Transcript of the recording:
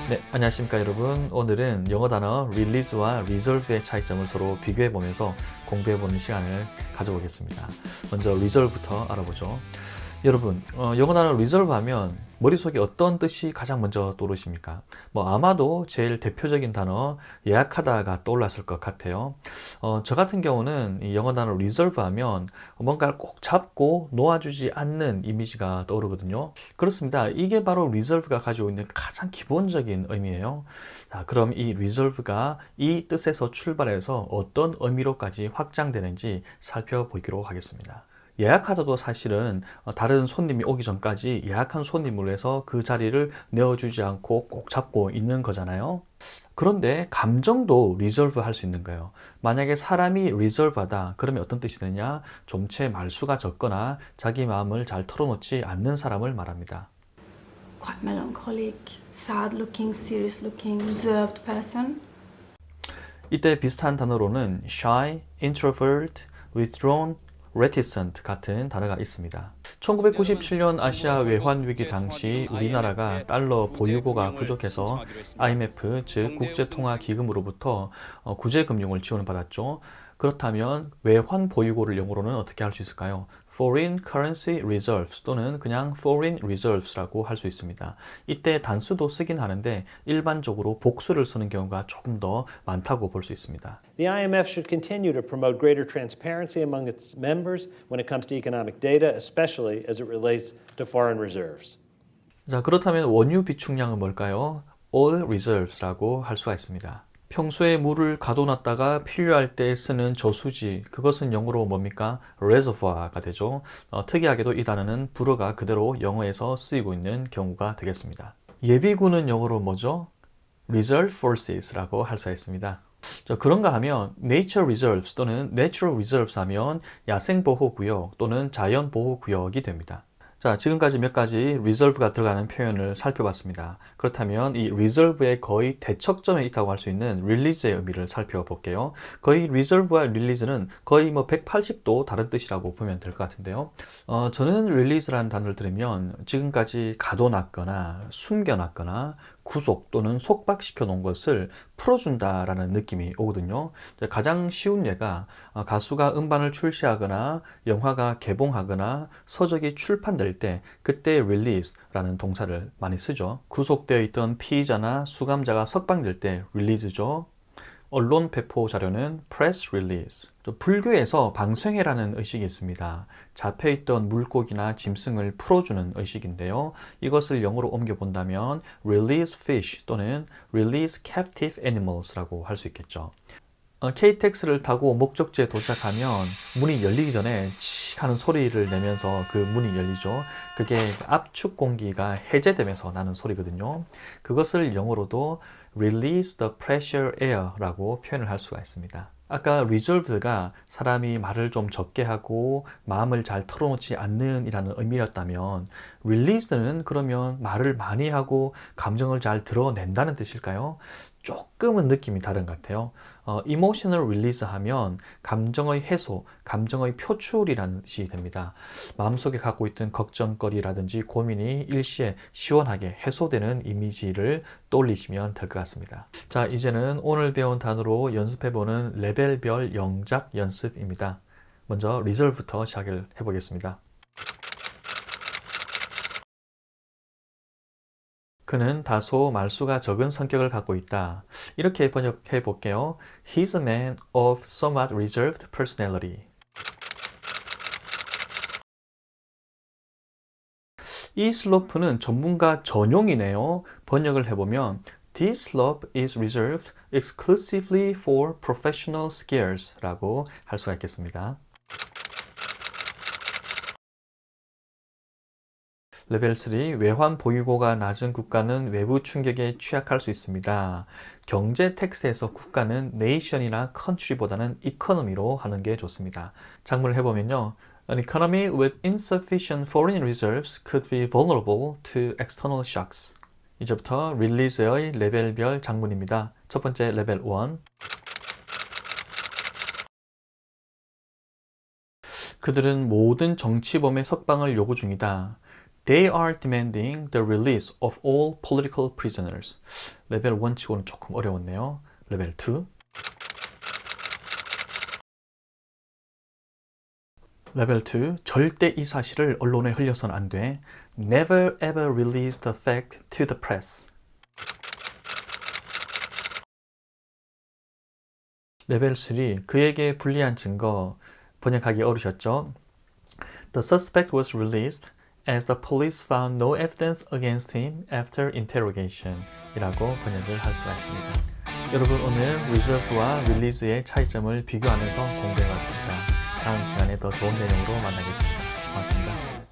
네, 안녕하십니까 여러분. 오늘은 영어 단어 release와 reserve의 차이점을 서로 비교해 보면서 공부해 보는 시간을 가져보겠습니다. 먼저 reserve부터 알아보죠. 여러분, 영어 단어 reserve 하면 머릿속에 어떤 뜻이 가장 먼저 떠오르십니까? 아마도 제일 대표적인 단어 예약하다가 떠올랐을 것 같아요. 저 같은 경우는 이 영어 단어 reserve 하면 뭔가를 꼭 잡고 놓아주지 않는 이미지가 떠오르거든요. 그렇습니다. 이게 바로 reserve가 가지고 있는 가장 기본적인 의미예요. 자, 그럼 이 reserve가 이 뜻에서 출발해서 어떤 의미로까지 확장되는지 살펴보기로 하겠습니다. 예약하다도 사실은 다른 손님이 오기 전까지 예약한 손님으로 해서 그 자리를 내어주지 않고 꼭 잡고 있는 거잖아요. 그런데 감정도 reserve 할 수 있는 거예요. 만약에 사람이 reserve하다 그러면 어떤 뜻이 되냐? 좀체 말수가 적거나 자기 마음을 잘 털어놓지 않는 사람을 말합니다. Quite melancholic, sad looking, serious looking, reserved person. 이때 비슷한 단어로는 shy, introvert, withdrawn, reticent 같은 단어가 있습니다. 1997년 아시아 외환 위기 당시 우리나라가 달러 보유고가 부족해서 IMF 즉 국제통화기금으로부터 구제금융을 지원을 받았죠. 그렇다면 외환 보유고를 영어로는 어떻게 할 수 있을까요? Foreign Currency Reserves 또는 그냥 Foreign Reserves라고 할 수 있습니다. 이때 단수도 쓰긴 하는데 일반적으로 복수를 쓰는 경우가 조금 더 많다고 볼 수 있습니다. The IMF should continue to promote greater transparency among its members when it comes to economic data, especially as it relates to foreign reserves. 자, 그렇다면 원유 비축량은 뭘까요? All Reserves라고 할 수가 있습니다. 평소에 물을 가둬놨다가 필요할 때 쓰는 저수지, 그것은 영어로 뭡니까? reservoir가 되죠. 특이하게도 이 단어는 불어가 그대로 영어에서 쓰이고 있는 경우가 되겠습니다. 예비군은 영어로 뭐죠? reserve forces라고 할 수가 있습니다. 그런가 하면 nature reserves 또는 natural reserves 하면 야생보호구역 또는 자연보호구역이 됩니다. 자, 지금까지 몇 가지 reserve가 들어가는 표현을 살펴봤습니다. 그렇다면 이 reserve의 거의 대척점에 있다고 할 수 있는 release의 의미를 살펴볼게요. 거의 reserve와 release는 거의 180도 다른 뜻이라고 보면 될 것 같은데요. 저는 release라는 단어를 들으면 지금까지 가둬놨거나 숨겨놨거나 구속 또는 속박시켜 놓은 것을 풀어준다라는 느낌이 오거든요. 가장 쉬운 예가 가수가 음반을 출시하거나 영화가 개봉하거나 서적이 출판될 때 그때 release라는 동사를 많이 쓰죠. 구속되어 있던 피의자나 수감자가 석방될 때 release죠. 언론 배포 자료는 press release. 또 불교에서 방생회라는 의식이 있습니다. 잡혀있던 물고기나 짐승을 풀어주는 의식인데요. 이것을 영어로 옮겨본다면 release fish 또는 release captive animals라고 할 수 있겠죠. KTX를 타고 목적지에 도착하면 문이 열리기 전에 치 하는 소리를 내면서 그 문이 열리죠. 그게 압축 공기가 해제되면서 나는 소리거든요. 그것을 영어로도 release the pressure air라고 표현을 할 수가 있습니다. 아까 reserved가 사람이 말을 좀 적게 하고 마음을 잘 털어놓지 않는 이라는 의미였다면 released는 그러면 말을 많이 하고 감정을 잘 드러낸다는 뜻일까요? 조금은 느낌이 다른 것 같아요. emotional release 하면 감정의 해소, 감정의 표출이라는 뜻이 됩니다. 마음속에 갖고 있던 걱정거리라든지 고민이 일시에 시원하게 해소되는 이미지를 떠올리시면 될 것 같습니다. 자, 이제는 오늘 배운 단어로 연습해보는 레벨별 영작 연습입니다. 먼저 reserve부터 시작을 해보겠습니다. 그는 다소 말수가 적은 성격을 갖고 있다. 이렇게 번역해 볼게요. He's a man of somewhat reserved personality. 이 슬로프는 전문가 전용이네요. 번역을 해보면 This slope is reserved exclusively for professional skiers 라고 할 수가 있겠습니다. 레벨 3, 외환 보유고가 낮은 국가는 외부 충격에 취약할 수 있습니다. 경제 텍스트에서 국가는 nation이나 country보다는 economy로 하는 게 좋습니다. 작문을 해보면요. An economy with insufficient foreign reserves could be vulnerable to external shocks. 이제부터 릴리즈의 레벨별 작문입니다. 첫 번째 레벨 1. 그들은 모든 정치범의 석방을 요구 중이다. They are demanding the release of all political prisoners. 레벨 1치고는 조금 어려웠네요. 레벨 2. 레벨 2. 절대 이 사실을 언론에 흘려서는 안 돼. Never ever release the fact to the press. 레벨 3. 그에게 불리한 증거. 번역하기 어려우셨죠? The suspect was released as the police found no evidence against him after interrogation 이라고 번역을 할 수가 있습니다. 여러분 오늘 reserve와 release의 차이점을 비교하면서 공부해봤습니다. 다음 시간에 더 좋은 내용으로 만나겠습니다. 고맙습니다.